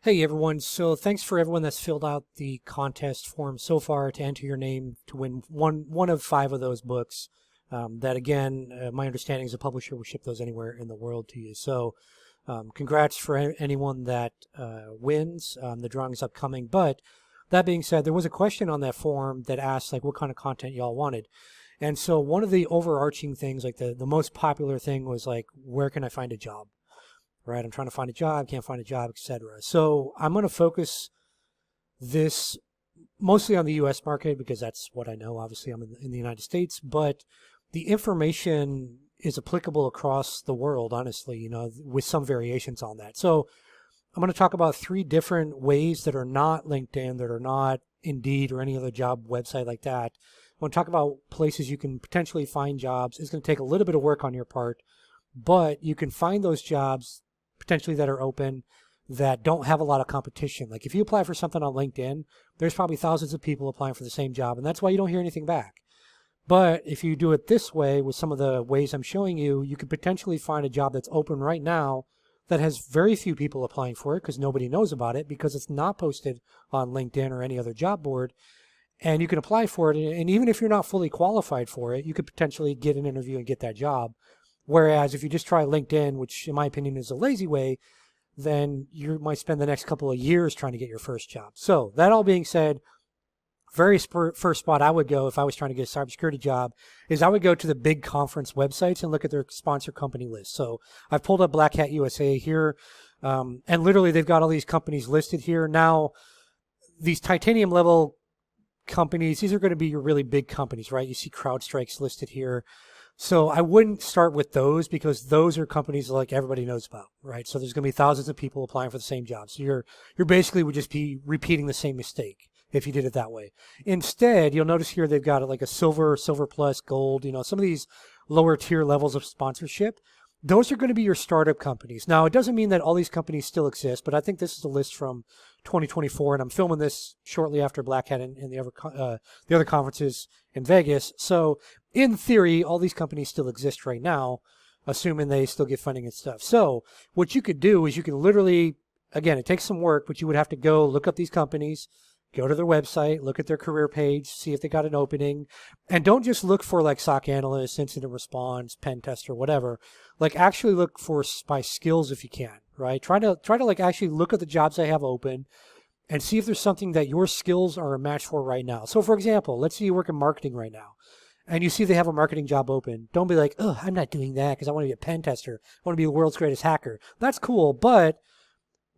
Hey everyone, so thanks for everyone that's filled out the contest form so far to enter your name to win one of 5 of those books. That again, my understanding is a publisher will ship those anywhere in the world to you. So congrats for anyone that wins. The drawing is upcoming. But that being said, there was a question on that form that asked like what kind of content y'all wanted. And so one of the overarching things, like the most popular thing was like, where can I find a job? Right? I'm trying to find a job, can't find a job, etc. So I'm going to focus this mostly on the U.S. market because that's what I know. Obviously, I'm in the United States, but the information is applicable across the world, honestly, with some variations on that. So I'm going to talk about 3 different ways that are not LinkedIn, that are not Indeed or any other job website like that. I want to talk about places you can potentially find jobs. It's going to take a little bit of work on your part, but you can find those jobs potentially that are open that don't have a lot of competition. Like if you apply for something on LinkedIn, there's probably thousands of people applying for the same job, and that's why you don't hear anything back. But if you do it this way with some of the ways I'm showing you, you could potentially find a job that's open right now that has very few people applying for it because nobody knows about it because it's not posted on LinkedIn or any other job board. And you can apply for it. And even if you're not fully qualified for it, you could potentially get an interview and get that job. Whereas if you just try LinkedIn, which in my opinion is a lazy way, then you might spend the next couple of years trying to get your first job. So that all being said, first spot I would go if I was trying to get a cybersecurity job is I would go to the big conference websites and look at their sponsor company list. So I've pulled up Black Hat USA here, and literally they've got all these companies listed here. Now, these titanium level companies, these are going to be your really big companies, right? You see CrowdStrike's listed here. So I wouldn't start with those because those are companies like everybody knows about, right? So there's going to be thousands of people applying for the same job. So you're basically would just be repeating the same mistake if you did it that way. Instead, you'll notice here they've got like a silver plus, gold, some of these lower tier levels of sponsorship. Those are going to be your startup companies. Now, it doesn't mean that all these companies still exist, but I think this is a list from 2024, and I'm filming this shortly after Black Hat and the other conferences in Vegas. So in theory, all these companies still exist right now, assuming they still get funding and stuff. So what you could do is you can literally, again, it takes some work, but you would have to go look up these companies, go to their website, look at their career page, see if they got an opening, and don't just look for like SOC analyst, incident response, pen tester, whatever. Like actually look for by skills if you can, right? Try to like actually look at the jobs they have open and see if there's something that your skills are a match for right now. So for example, let's say you work in marketing right now and you see they have a marketing job open. Don't be like, oh, I'm not doing that because I want to be a pen tester. I want to be the world's greatest hacker. That's cool, but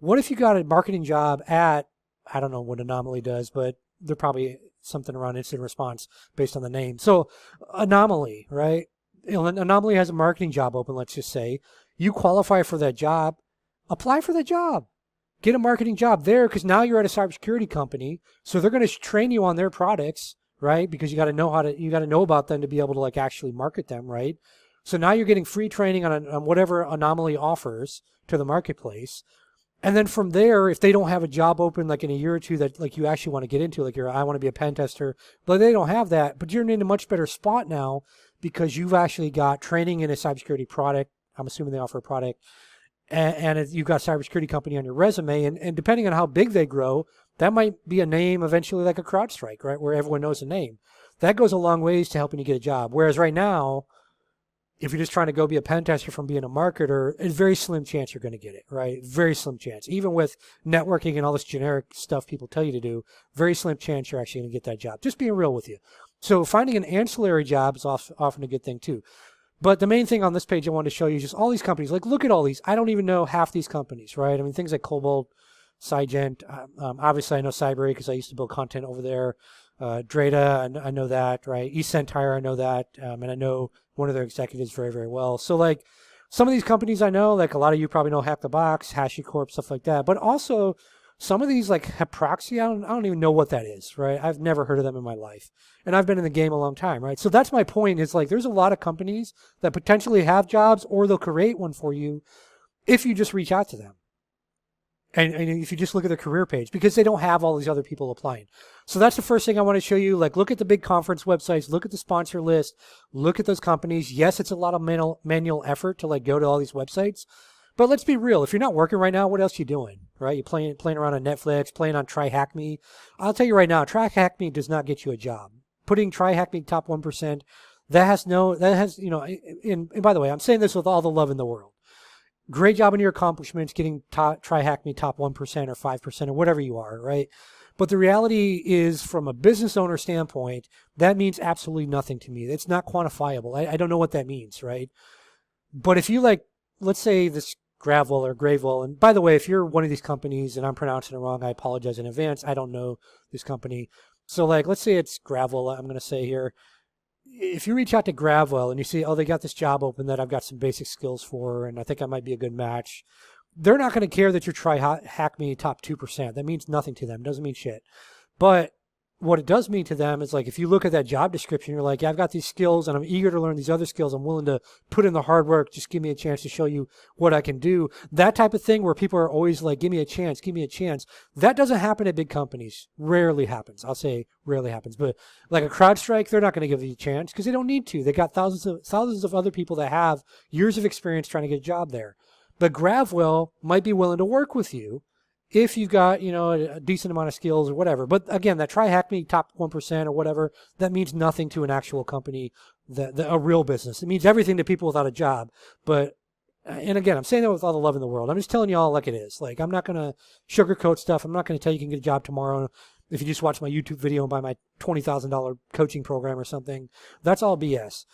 what if you got a marketing job at, I don't know what Anomaly does, but they're probably something around incident response based on the name. So Anomaly, right? Anomaly has a marketing job open, let's just say. You qualify for that job, apply for that job. Get a marketing job there because now you're at a cybersecurity company. So they're going to train you on their products, right? Because you got to know about them to be able to like actually market them, right? So now you're getting free training on whatever Anomaly offers to the marketplace. And then from there, if they don't have a job open like in a year or two that like you actually want to get into, like I want to be a pen tester, but they don't have that, but you're in a much better spot now because you've actually got training in a cybersecurity product. I'm assuming they offer a product, and you've got a cybersecurity company on your resume, and depending on how big they grow, that might be a name eventually like a CrowdStrike, right, where everyone knows the name. That goes a long ways to helping you get a job. Whereas right now, if you're just trying to go be a pen tester from being a marketer, it's a very slim chance you're going to get it, right? Very slim chance. Even with networking and all this generic stuff people tell you to do, very slim chance you're actually going to get that job. Just being real with you. So finding an ancillary job is often a good thing too. But the main thing on this page I want to show you is just all these companies. Like, look at all these. I don't even know half these companies, right? I mean, things like Cobalt, Cygent. Obviously, I know Cybery because I used to build content over there. Drata, I know that, right? eCentire, I know that. And I know one of their executives very, very well. So, like, some of these companies I know, like a lot of you probably know Hack the Box, HashiCorp, stuff like that. But also, some of these, like Haproxy, I don't even know what that is, right? I've never heard of them in my life. And I've been in the game a long time, right? So that's my point. Is like there's a lot of companies that potentially have jobs or they'll create one for you if you just reach out to them. And if you just look at their career page, because they don't have all these other people applying. So that's the first thing I want to show you. Like, look at the big conference websites, look at the sponsor list, look at those companies. Yes, it's a lot of manual effort to like go to all these websites, But let's be real. If you're not working right now, what else are you doing? Right? You're playing around on Netflix, playing on Try Hack Me. I'll tell you right now, Try Hack Me does not get you a job. Putting Try Hack Me top 1%, and by the way, I'm saying this with all the love in the world. Great job on your accomplishments, getting Try Hack Me top 1% or 5% or whatever you are, right? But the reality is, from a business owner standpoint, that means absolutely nothing to me. It's not quantifiable. I don't know what that means, right? But if you let's say this Gravel or Gravel, and by the way, if you're one of these companies and I'm pronouncing it wrong, I apologize in advance. I don't know this company. So let's say it's Gravel, I'm going to say here. If you reach out to Gravel and you see, oh, they got this job open that I've got some basic skills for, and I think I might be a good match, they're not going to care that you're Try Hack Me top 2%. That means nothing to them. It doesn't mean shit. But what it does mean to them is if you look at that job description, you're like, yeah, I've got these skills and I'm eager to learn these other skills. I'm willing to put in the hard work. Just give me a chance to show you what I can do. That type of thing where people are always like, give me a chance, give me a chance. That doesn't happen at big companies. Rarely happens. I'll say rarely happens. But like a CrowdStrike, they're not going to give you a chance because they don't need to. They got thousands of other people that have years of experience trying to get a job there. But Gravwell might be willing to work with you if you've got, a decent amount of skills or whatever. But again, that Try Hack Me top 1% or whatever, that means nothing to an actual company, a real business. It means everything to people without a job. But, and again, I'm saying that with all the love in the world. I'm just telling you all like it is. I'm not going to sugarcoat stuff. I'm not going to tell you can get a job tomorrow if you just watch my YouTube video and buy my $20,000 coaching program or something. That's all BS.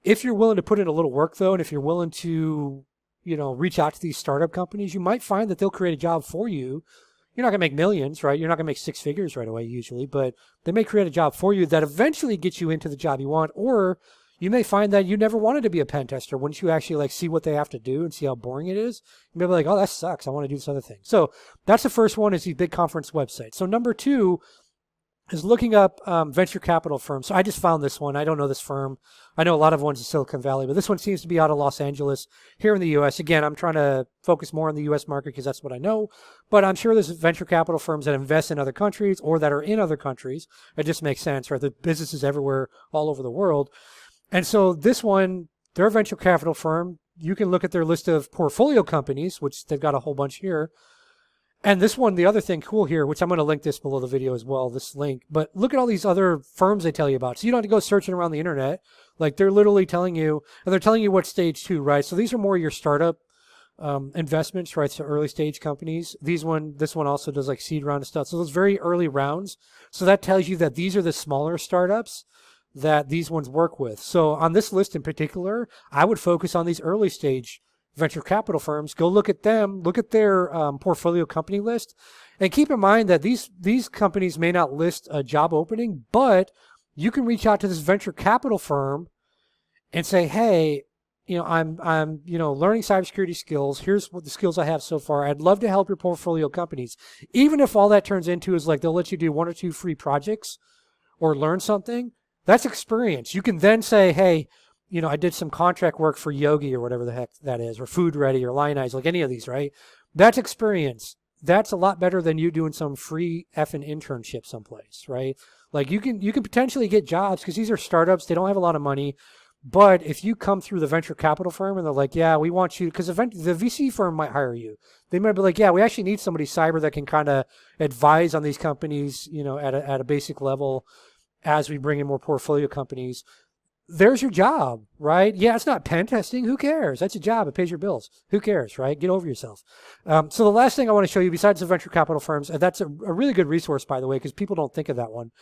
If you're willing to put in a little work, though, and if you're willing to reach out to these startup companies, you might find that they'll create a job for you. You're not going to make millions, right? You're not going to make six figures right away usually, but they may create a job for you that eventually gets you into the job you want. Or you may find that you never wanted to be a pen tester. Once you actually see what they have to do and see how boring it is, you may be like, oh, that sucks. I want to do this other thing. So that's the first one, is these big conference websites. So number two is looking up venture capital firms. So I just found this one. I don't know this firm. I know a lot of ones in Silicon Valley, but this one seems to be out of Los Angeles here in the U.S. Again, I'm trying to focus more on the U.S. market because that's what I know. But I'm sure there's venture capital firms that invest in other countries or that are in other countries. It just makes sense, right? The businesses everywhere, all over the world. And so this one, they're a venture capital firm. You can look at their list of portfolio companies, which they've got a whole bunch here. And this one, the other thing cool here, which I'm going to link this below the video as well, this link, but look at all these other firms they tell you about. So you don't have to go searching around the internet. They're literally telling you, and they're telling you what stage too, right? So these are more your startup investments, right? So early stage companies. This one also does seed round and stuff. So those very early rounds. So that tells you that these are the smaller startups that these ones work with. So on this list in particular, I would focus on these early stage venture capital firms. Go look at them, look at their portfolio company list, and keep in mind that these companies may not list a job opening, but you can reach out to this venture capital firm and say, hey, I'm learning cybersecurity skills. Here's what the skills I have so far. I'd love to help your portfolio companies. Even if all that turns into is they'll let you do 1 or 2 free projects or learn something, that's experience. You can then say, hey, I did some contract work for Yogi or whatever the heck that is, or Food Ready or Lionize, any of these, right? That's experience. That's a lot better than you doing some free effing internship someplace, right? You can potentially get jobs because these are startups. They don't have a lot of money. But if you come through the venture capital firm and they're like, yeah, we want you, because the VC firm might hire you. They might be like, yeah, we actually need somebody cyber that can kind of advise on these companies, at a basic level as we bring in more portfolio companies. There's your job, right? Yeah, it's not pen testing. Who cares? That's a job. It pays your bills. Who cares, right? Get over yourself. So the last thing I want to show you, besides the venture capital firms, and that's a really good resource, by the way, because people don't think of that one.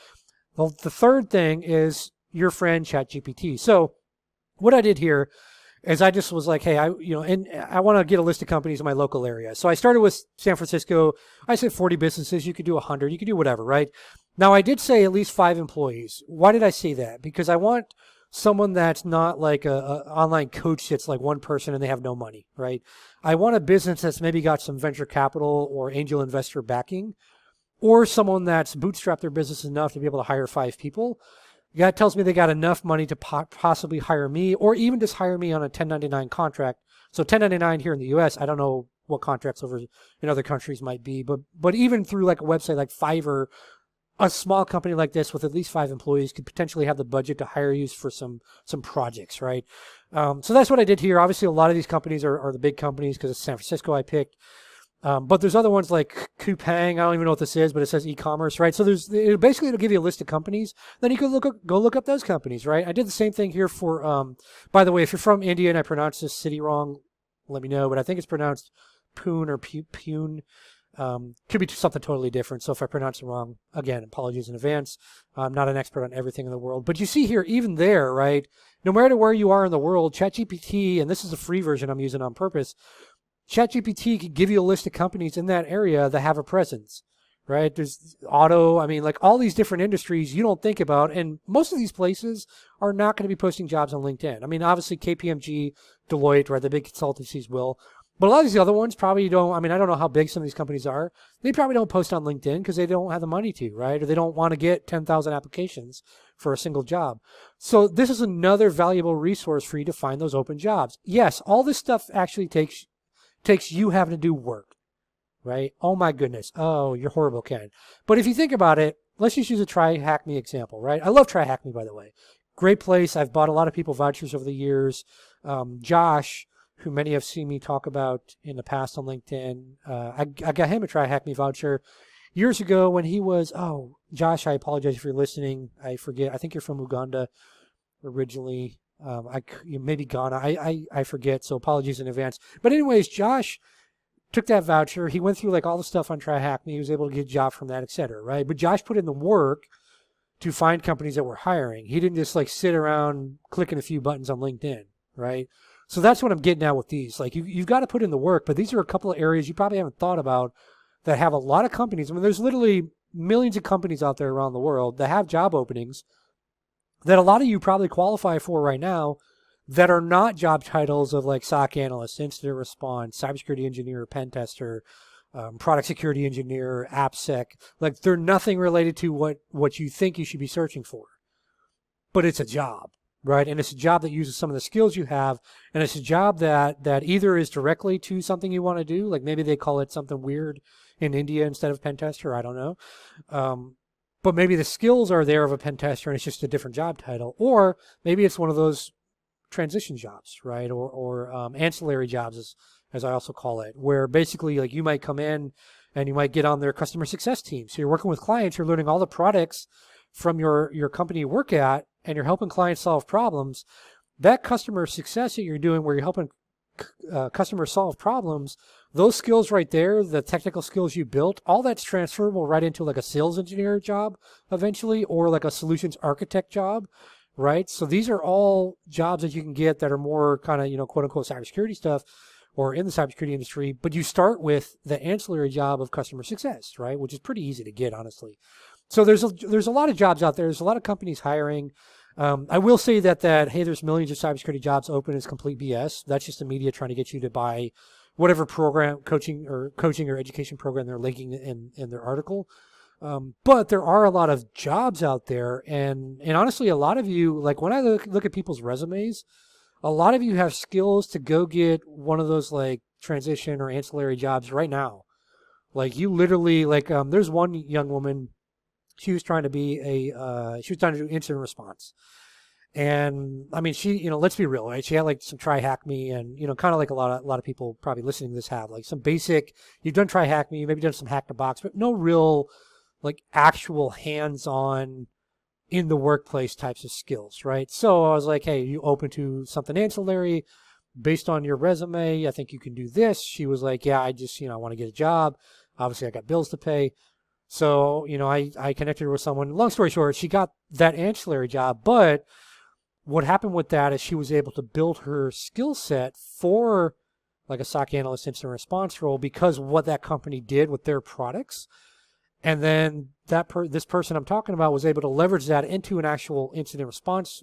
Well, the third thing is your friend ChatGPT. So what I did here is I just was like, hey, I want to get a list of companies in my local area. So I started with San Francisco. I said 40 businesses. You could do 100. You could do whatever, right? Now, I did say at least 5 employees. Why did I say that? Because I want someone that's not like a online coach that's one person and they have no money, right? I want a business that's maybe got some venture capital or angel investor backing, or someone that's bootstrapped their business enough to be able to hire 5 people. That tells me they got enough money to possibly hire me, or even just hire me on a 1099 contract. So 1099 here in the US, I don't know what contracts over in other countries might be, but even through a website like Fiverr, a small company like this with at least 5 employees could potentially have the budget to hire you for some projects, right? So that's what I did here. Obviously, a lot of these companies are the big companies because it's San Francisco I picked. But there's other ones like Coupang. I don't even know what this is, but it says e-commerce, right? So it'll give you a list of companies. Then you can go look up those companies, right? I did the same thing here for, by the way, if you're from India and I pronounced this city wrong, let me know, but I think it's pronounced Pune or Pune. Could be something totally different. So if I pronounce it wrong, again, apologies in advance. I'm not an expert on everything in the world, but you see here, even there, right? No matter where you are in the world, ChatGPT, and this is a free version I'm using on purpose, ChatGPT could give you a list of companies in that area that have a presence, right? There's auto, I mean, like all these different industries you don't think about. And most of these places are not going to be posting jobs on LinkedIn. I mean, obviously KPMG, Deloitte, right? The big consultancies will. But a lot of these other ones probably don't. I mean, I don't know how big some of these companies are. They probably don't post on LinkedIn because they don't have the money to, right? Or they don't want to get 10,000 applications for a single job. So this is another valuable resource for you to find those open jobs. Yes, all this stuff actually takes you having to do work, right? Oh my goodness. Oh, you're horrible, Ken. But if you think about it, let's just use a Try Hack Me example, right? I love Try Hack Me, by the way. Great place. I've bought a lot of people vouchers over the years. Josh, who many have seen me talk about in the past on LinkedIn, I got him a Try Hack Me voucher years ago when he was, Josh, I apologize if you're listening. I forget. I think you're from Uganda originally. Maybe Ghana. I forget. So apologies in advance. But anyways, Josh took that voucher. He went through like all the stuff on Try Hack Me. He was able to get a job from that, et cetera, right? But Josh put in the work to find companies that were hiring. He didn't just like sit around clicking a few buttons on LinkedIn, right? So that's what I'm getting at with these. Like you've got to put in the work, but these are a couple of areas you probably haven't thought about that have a lot of companies. I mean, there's literally millions of companies out there around the world that have job openings that a lot of you probably qualify for right now that are not job titles of like SOC analyst, incident response, cybersecurity engineer, pen tester, product security engineer, AppSec. Like they're nothing related to what you think you should be searching for. But it's a job, right? And it's a job that uses some of the skills you have. And it's a job that either is directly to something you want to do. Like maybe they call it something weird in India instead of pen tester. I don't know. But maybe the skills are there of a pen tester and it's just a different job title. Or maybe it's one of those transition jobs, right? Or ancillary jobs, as I also call it, where basically like you might come in and you might get on their customer success team. So you're working with clients, you're learning all the products from your company you work at, and you're helping clients solve problems. That customer success that you're doing where you're helping customers solve problems, those skills right there, the technical skills you built, all that's transferable right into like a sales engineer job eventually, or like a solutions architect job, right? So these are all jobs that you can get that are more kind of, quote unquote cybersecurity stuff or in the cybersecurity industry, but you start with the ancillary job of customer success, right? Which is pretty easy to get, honestly. So there's a lot of jobs out there. There's a lot of companies hiring. I will say that hey, there's millions of cybersecurity jobs open is complete BS. That's just the media trying to get you to buy whatever program, coaching or education program they're linking in their article. But there are a lot of jobs out there, and honestly, a lot of you, like when I look at people's resumes, a lot of you have skills to go get one of those like transition or ancillary jobs right now. Like you literally, like there's one young woman. She was trying to do incident response. And I mean, she, let's be real, right? She had like some Try Hack Me and, kind of like a lot of people probably listening to this have like some basic, you've done Try Hack Me, maybe done some Hack the Box, but no real like actual hands-on in the workplace types of skills, right? So I was like, hey, you open to something ancillary based on your resume? I think you can do this. She was like, yeah, I just, I want to get a job. Obviously I got bills to pay. So, I connected her with someone. Long story short, she got that ancillary job. But what happened with that is she was able to build her skill set for like a SOC analyst incident response role because of what that company did with their products. And then this person I'm talking about was able to leverage that into an actual incident response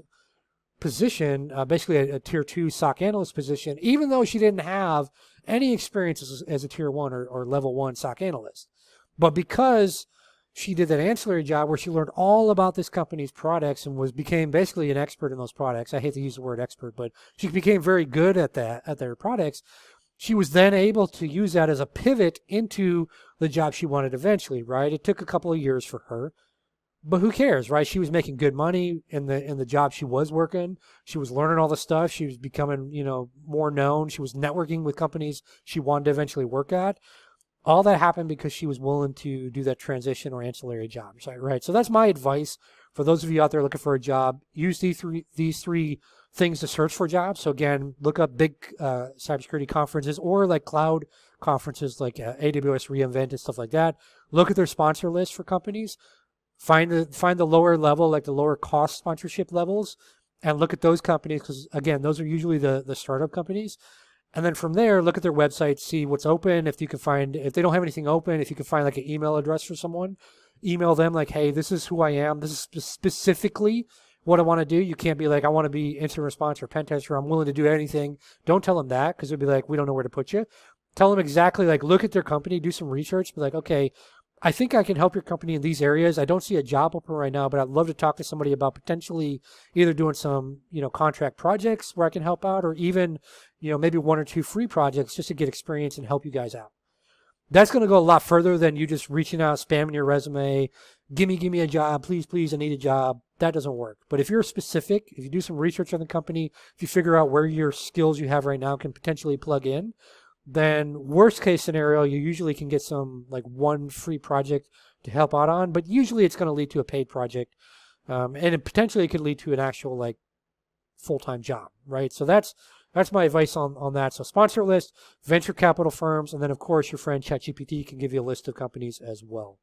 position, basically a tier 2 SOC analyst position, even though she didn't have any experience as a tier 1 or level 1 SOC analyst. But because she did that ancillary job where she learned all about this company's products and became basically an expert in those products. I hate to use the word expert, but she became very good at their products. She was then able to use that as a pivot into the job she wanted eventually, right? It took a couple of years for her. But who cares, right? She was making good money in the job she was working. She was learning all the stuff. She was becoming, more known. She was networking with companies she wanted to eventually work at. All that happened because she was willing to do that transition or ancillary jobs, right? So that's my advice for those of you out there looking for a job. Use these three things to search for jobs. So again, look up big cybersecurity conferences or like cloud conferences like AWS reInvent and stuff like that. Look at their sponsor list for companies. Find the lower level, like the lower cost sponsorship levels, and look at those companies because again, those are usually the startup companies. And then from there, look at their website, see what's open. If they don't have anything open, if you can find like an email address for someone, email them like, hey, this is who I am. This is specifically what I want to do. You can't be like, I want to be incident response or pen tester. I'm willing to do anything. Don't tell them that because they'll be like, we don't know where to put you. Tell them exactly, like, look at their company, do some research, be like, okay, I think I can help your company in these areas. I don't see a job open right now, but I'd love to talk to somebody about potentially either doing some, contract projects where I can help out or even, maybe one or two free projects just to get experience and help you guys out. That's going to go a lot further than you just reaching out, spamming your resume. Give me a job. Please, I need a job. That doesn't work. But if you're specific, if you do some research on the company, if you figure out where your skills you have right now can potentially plug in, then worst case scenario, you usually can get some like one free project to help out on, but usually it's going to lead to a paid project. And it potentially could lead to an actual like full-time job, right? So that's my advice on that. So sponsor list, venture capital firms, and then of course your friend ChatGPT can give you a list of companies as well.